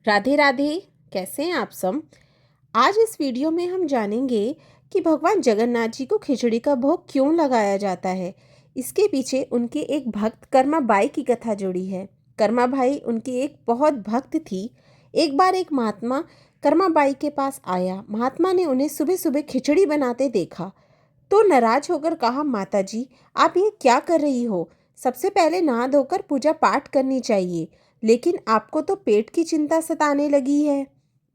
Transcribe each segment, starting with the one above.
राधे राधे। कैसे हैं आप सब। आज इस वीडियो में हम जानेंगे कि भगवान जगन्नाथ जी को खिचड़ी का भोग क्यों लगाया जाता है। इसके पीछे उनके एक भक्त कर्मा बाई की कथा जुड़ी है। कर्मा बाई उनकी एक बहुत भक्त थी। एक बार एक महात्मा कर्मा बाई के पास आया। महात्मा ने उन्हें सुबह सुबह खिचड़ी बनाते देखा तो नाराज होकर कहा, माता जी आप ये क्या कर रही हो। सबसे पहले नहा धोकर पूजा पाठ करनी चाहिए, लेकिन आपको तो पेट की चिंता सताने लगी है।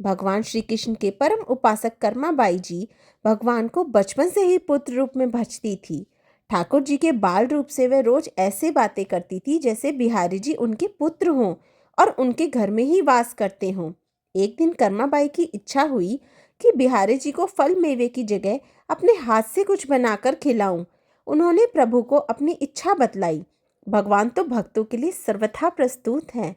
भगवान श्री कृष्ण के परम उपासक कर्मा बाई जी भगवान को बचपन से ही पुत्र रूप में भजती थी। ठाकुर जी के बाल रूप से वह रोज ऐसे बातें करती थी जैसे बिहारी जी उनके पुत्र हों और उनके घर में ही वास करते हों। एक दिन कर्मा बाई की इच्छा हुई कि बिहारी जी को फल मेवे की जगह अपने हाथ से कुछ बनाकर खिलाऊं। उन्होंने प्रभु को अपनी इच्छा बतलाई। भगवान तो भक्तों के लिए सर्वथा प्रस्तुत हैं।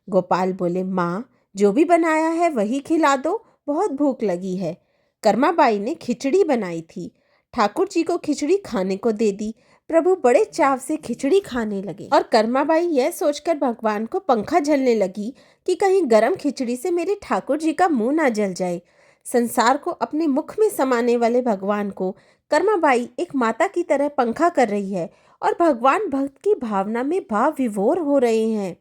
गोपाल बोले, माँ जो भी बनाया है वही खिला दो, बहुत भूख लगी है। कर्माबाई ने खिचड़ी बनाई थी। ठाकुर जी को खिचड़ी खाने को दे दी। प्रभु बड़े चाव से खिचड़ी खाने लगे और कर्माबाई यह सोचकर भगवान को पंखा झलने लगी कि कहीं गरम खिचड़ी से मेरे ठाकुर जी का मुंह ना जल जाए। संसार को अपने मुख में समाने वाले भगवान को कर्माबाई एक माता की तरह पंखा कर रही है और भगवान भक्त की भावना में भाव विभोर हो रहे हैं।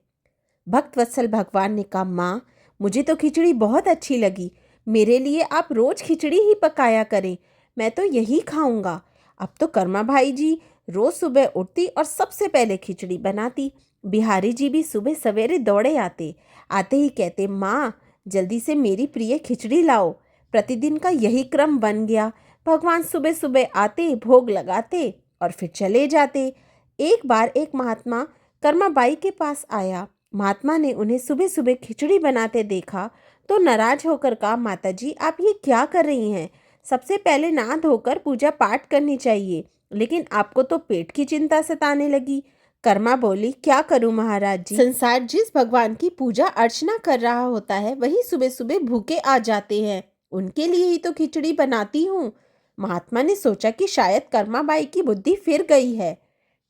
भक्त वत्सल भगवान ने कहा, माँ मुझे तो खिचड़ी बहुत अच्छी लगी। मेरे लिए आप रोज खिचड़ी ही पकाया करें, मैं तो यही खाऊंगा। अब तो कर्मा भाई जी रोज सुबह उठती और सबसे पहले खिचड़ी बनाती। बिहारी जी भी सुबह सवेरे दौड़े आते। आते ही कहते, माँ जल्दी से मेरी प्रिय खिचड़ी लाओ। प्रतिदिन का यही क्रम बन गया। भगवान सुबह सुबह आते, भोग लगाते और फिर चले जाते। एक बार एक महात्मा कर्माबाई के पास आया। महात्मा ने उन्हें सुबह सुबह खिचड़ी बनाते देखा तो नाराज होकर कहा, माता जी आप ये क्या कर रही हैं। सबसे पहले नहा धोकर पूजा पाठ करनी चाहिए, लेकिन आपको तो पेट की चिंता सताने लगी। कर्मा बोली, क्या करूं महाराज जी, संसार जिस भगवान की पूजा अर्चना कर रहा होता है वही सुबह सुबह भूखे आ जाते हैं, उनके लिए ही तो खिचड़ी बनाती हूँ। महात्मा ने सोचा कि शायद कर्माबाई की बुद्धि फिर गई है।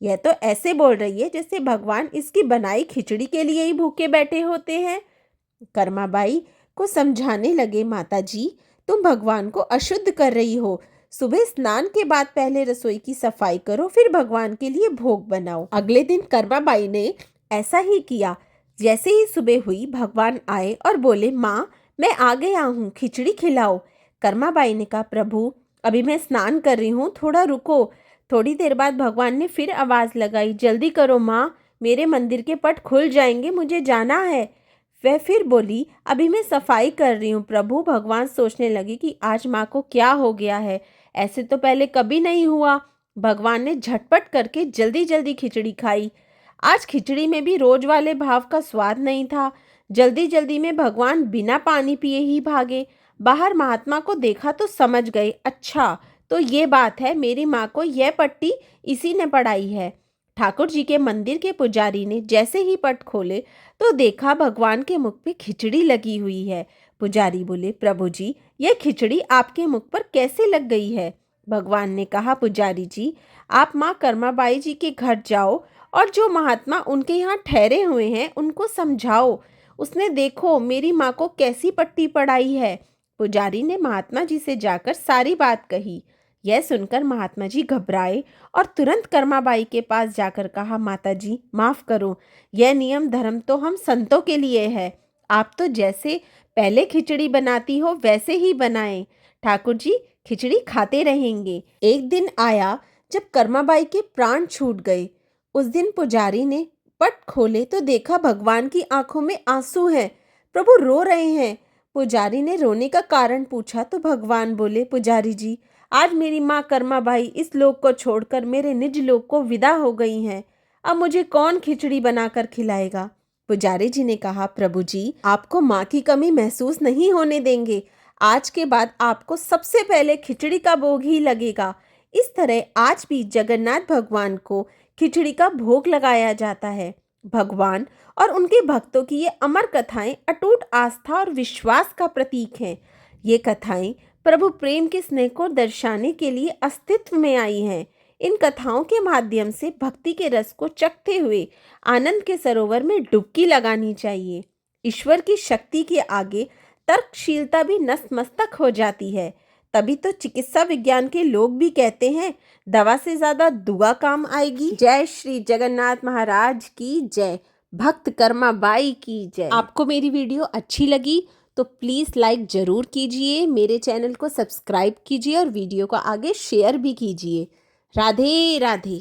यह तो ऐसे बोल रही है जैसे भगवान इसकी बनाई खिचड़ी के लिए ही भूखे बैठे होते हैं। कर्माबाई को समझाने लगे, माता जी तुम भगवान को अशुद्ध कर रही हो। सुबह स्नान के बाद पहले रसोई की सफाई करो, फिर भगवान के लिए भोग बनाओ। अगले दिन कर्माबाई ने ऐसा ही किया। जैसे ही सुबह हुई भगवान आए और बोले, माँ मैं आ गया हूँ, खिचड़ी खिलाओ। कर्माबाई ने कहा, प्रभु अभी मैं स्नान कर रही हूँ, थोड़ा रुको। थोड़ी देर बाद भगवान ने फिर आवाज लगाई, जल्दी करो माँ, मेरे मंदिर के पट खुल जाएंगे, मुझे जाना है। वह फिर बोली, अभी मैं सफाई कर रही हूँ प्रभु। भगवान सोचने लगे कि आज माँ को क्या हो गया है, ऐसे तो पहले कभी नहीं हुआ। भगवान ने झटपट करके जल्दी जल्दी खिचड़ी खाई। आज खिचड़ी में भी रोज वाले भाव का स्वाद नहीं था। जल्दी जल्दी में भगवान बिना पानी पिए ही भागे। बाहर महात्मा को देखा तो समझ गए, अच्छा तो ये बात है, मेरी माँ को यह पट्टी इसी ने पढ़ाई है। ठाकुर जी के मंदिर के पुजारी ने जैसे ही पट खोले तो देखा भगवान के मुख पे खिचड़ी लगी हुई है। पुजारी बोले, प्रभु जी यह खिचड़ी आपके मुख पर कैसे लग गई है। भगवान ने कहा, पुजारी जी आप माँ कर्माबाई जी के घर जाओ और जो महात्मा उनके यहाँ ठहरे हुए हैं उनको समझाओ। उसने देखो मेरी माँ को कैसी पट्टी पढ़ाई है। पुजारी ने महात्मा जी से जाकर सारी बात कही। यह सुनकर महात्मा जी घबराए और तुरंत कर्माबाई के पास जाकर कहा, माता जी माफ करो, यह नियम धर्म तो हम संतों के लिए है। आप तो जैसे पहले खिचड़ी बनाती हो वैसे ही बनाएं। ठाकुर जी खिचड़ी खाते रहेंगे। एक दिन आया जब कर्माबाई के प्राण छूट गए। उस दिन पुजारी ने पट खोले तो देखा भगवान की आंखों में आंसू हैं। प्रभु रो रहे हैं। पुजारी ने रोने का कारण पूछा तो भगवान बोले, पुजारी जी आज मेरी माँ कर्माबाई इस लोक को छोड़कर मेरे निज लोक को विदा हो गई हैं। अब मुझे कौन खिचड़ी बनाकर खिलाएगा। पुजारी जी ने कहा, प्रभु जी आपको माँ की कमी महसूस नहीं होने देंगे। आज के बाद आपको सबसे पहले खिचड़ी का भोग ही लगेगा। इस तरह आज भी जगन्नाथ भगवान को खिचड़ी का भोग लगाया जाता है। भगवान और उनके भक्तों की ये अमर कथाएं अटूट आस्था और विश्वास का प्रतीक हैं। ये कथाएं प्रभु प्रेम के स्नेह को दर्शाने के लिए अस्तित्व में आई हैं। इन कथाओं के माध्यम से भक्ति के रस को चखते हुए आनंद के सरोवर में डुबकी लगानी चाहिए। ईश्वर की शक्ति के आगे तर्कशीलता भी नतमस्तक हो जाती है। तभी तो चिकित्सा विज्ञान के लोग भी कहते हैं दवा से ज्यादा दुआ काम आएगी। जय श्री जगन्नाथ महाराज की जय। भक्त कर्मा बाई की जय। आपको मेरी वीडियो अच्छी लगी तो प्लीज़ लाइक ज़रूर कीजिए, मेरे चैनल को सब्सक्राइब कीजिए और वीडियो को आगे शेयर भी कीजिए। राधे राधे।